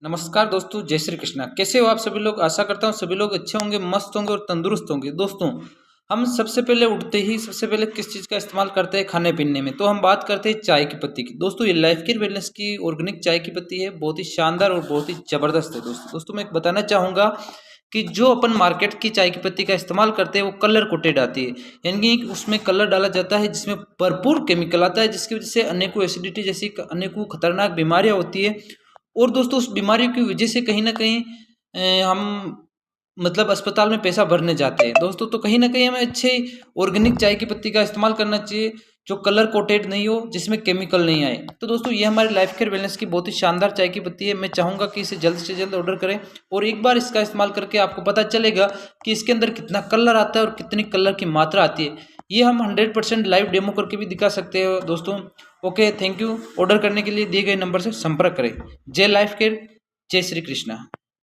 नमस्कार दोस्तों, जय श्री कृष्णा। कैसे हो आप सभी लोग? आशा करता हूँ सभी लोग अच्छे होंगे, मस्त होंगे और तंदुरुस्त होंगे। दोस्तों, हम सबसे पहले उठते ही सबसे पहले किस चीज़ का इस्तेमाल करते हैं? खाने पीने में। तो हम बात करते हैं चाय की पत्ती की। दोस्तों, ये लाइफ केयर वेलनेस की ऑर्गेनिक चाय की पत्ती है। बहुत ही शानदार और बहुत ही ज़बरदस्त है दोस्तों, मैं एक बताना चाहूँगा कि जो अपन मार्केट की चाय की पत्ती का इस्तेमाल करते हैं वो कलर कोटेड आती है, यानी कि उसमें कलर डाला जाता है जिसमें भरपूर केमिकल आता है, जिसकी वजह से अनेकों एसिडिटी जैसी अनेकों खतरनाक बीमारियां होती है। और दोस्तों, उस बीमारी की वजह से कहीं न कहीं हम मतलब अस्पताल में पैसा भरने जाते हैं दोस्तों। तो कहीं न कहीं हमें अच्छे ऑर्गेनिक चाय की पत्ती का इस्तेमाल करना चाहिए, जो कलर कोटेड नहीं हो, जिसमें केमिकल नहीं आए। तो दोस्तों, ये हमारे लाइफ केयर वेलनेस की बहुत ही शानदार चाय की पत्ती है। मैं चाहूँगा कि इसे जल्द से जल्द ऑर्डर करें और एक बार इसका इस्तेमाल करके आपको पता चलेगा कि इसके अंदर कितना कलर आता है और कितनी कलर की मात्रा आती है। ये हम 100% लाइव डेमो करके भी दिखा सकते हैं दोस्तों। Okay, thank you. ऑर्डर करने के लिए दिए गए नंबर से संपर्क करें। जय लाइफ केयर, जय श्री कृष्णा।